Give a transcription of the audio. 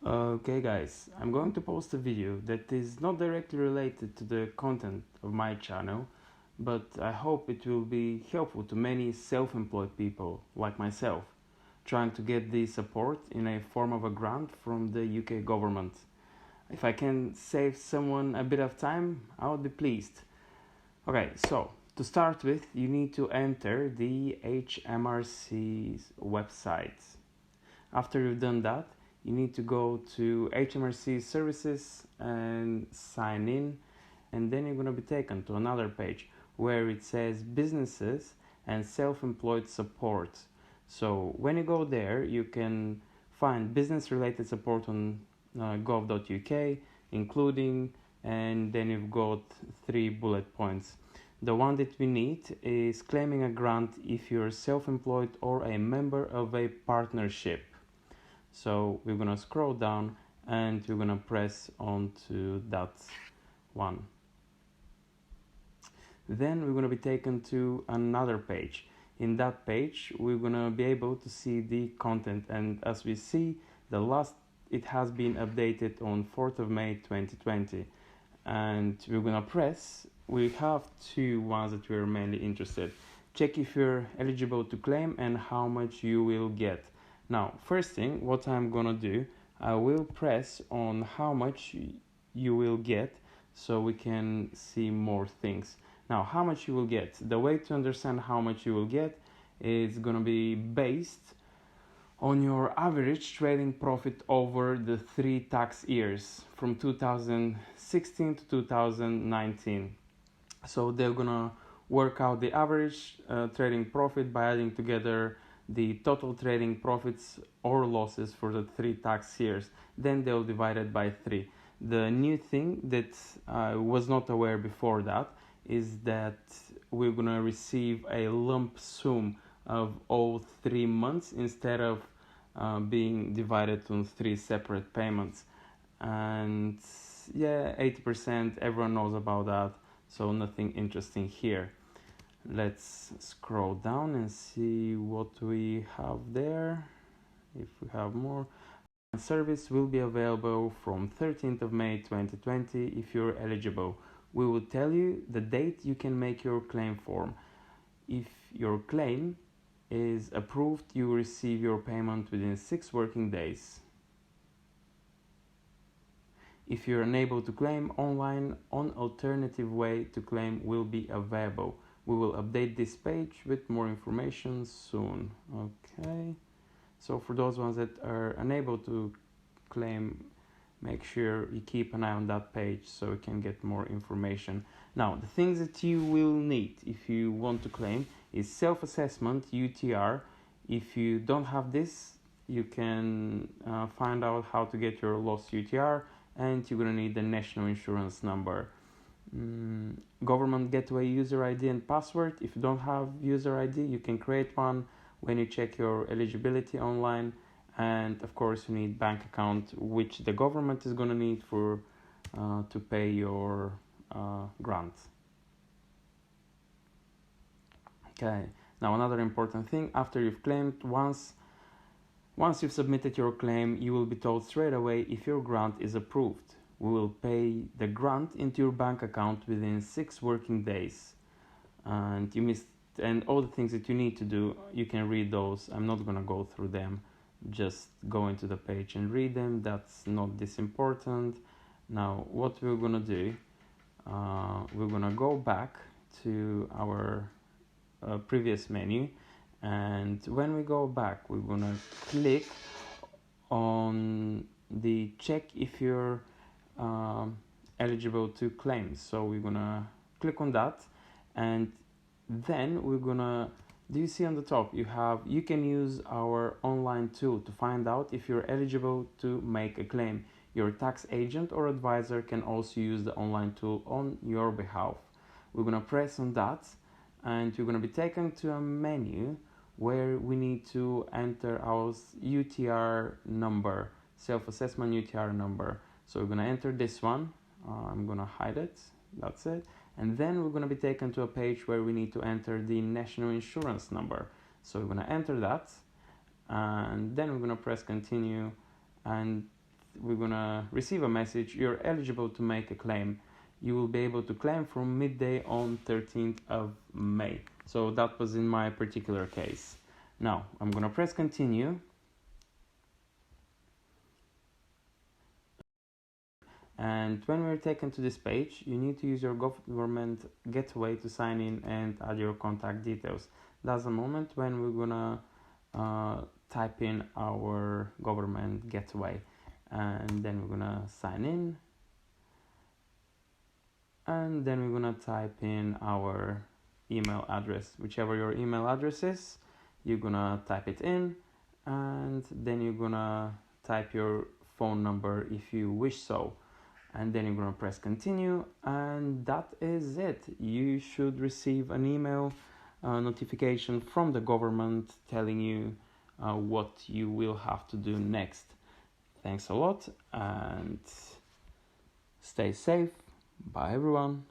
Okay guys, I'm going to post a video that is not directly related to the content of my channel, but I hope it will be helpful to many self-employed people like myself, trying to get the support in a form of a grant from the UK government. If I can save someone a bit of time, I would be pleased. Okay, so to start with, you need to enter the HMRC's website. After you've done that, you need to go to HMRC services and sign in, and then you're going to be taken to another page where it says businesses and self-employed support. So when you go there, you can find business related support on gov.uk, including, and then you've got 3 bullet points. The one that we need is claiming a grant if you're self-employed or a member of a partnership. So we're gonna scroll down and we're gonna press onto that one. Then we're gonna be taken to another page. In that page, we're gonna be able to see the content, and as we see, it has been updated on 4th of May 2020. And we're gonna press. We have 2 ones that we're mainly interested. Check if you're eligible to claim and how much you will get. Now, first thing, what I'm gonna do, I will press on how much you will get so we can see more things. Now, how much you will get. The way to understand how much you will get is gonna be based on your average trading profit over the 3 tax years from 2016 to 2019. So they're gonna work out the average trading profit by adding together the total trading profits or losses for the 3 tax years. Then they'll divide it by 3. The new thing that I was not aware before that is that we're gonna receive a lump sum of all 3 months instead of being divided on 3 separate payments. And yeah, 80%, everyone knows about that, so nothing interesting here. Let's scroll down and see what we have there. If we have more. Service will be available from 13th of May 2020 if you're eligible. We will tell you the date you can make your claim form. If your claim is approved, you will receive your payment within 6 working days. If you're unable to claim online, an alternative way to claim will be available. We will update this page with more information soon. Okay, so for those ones that are unable to claim, make sure you keep an eye on that page so you can get more information. Now, the things that you will need if you want to claim is self-assessment, UTR. If you don't have this, you can find out how to get your lost UTR, and you're gonna need the national insurance number. Government gateway user ID and password. If you don't have user ID, you can create one when you check your eligibility online. And of course, you need bank account, which the government is going to need for to pay your grant. Okay, now another important thing, after you've claimed, once you've submitted your claim, you will be told straight away if your grant is approved. We will pay the grant into your bank account within 6 working days. And all the things that you need to do, you can read those. I'm not gonna go through them. Just go into the page and read them. That's not this important. Now, what we're gonna do, we're gonna go back to our previous menu, and when we go back, we're gonna click on the check if you're eligible to claim. So we're gonna click on that, and then we're gonna, do you see on the top you can use our online tool to find out if you're eligible to make a claim. Your tax agent or advisor can also use the online tool on your behalf. We're gonna press on that, and you're gonna be taken to a menu where we need to enter our UTR number, self-assessment UTR number. So we're gonna enter this one. I'm gonna hide it. That's it. And then we're gonna be taken to a page where we need to enter the national insurance number. So we're gonna enter that, and then we're gonna press continue. And we're gonna receive a message, you're eligible to make a claim. You will be able to claim from midday on 13th of May. So that was in my particular case. Now I'm gonna press continue. And when we're taken to this page, you need to use your government gateway to sign in and add your contact details. That's the moment when we're gonna type in our government gateway, and then we're gonna sign in, and then we're gonna type in our email address. Whichever your email address is, you're gonna type it in, and then you're gonna type your phone number if you wish so. And then you're going to press continue, and that is it. You should receive an email notification from the government telling you what you will have to do next. Thanks a lot, and stay safe. Bye everyone.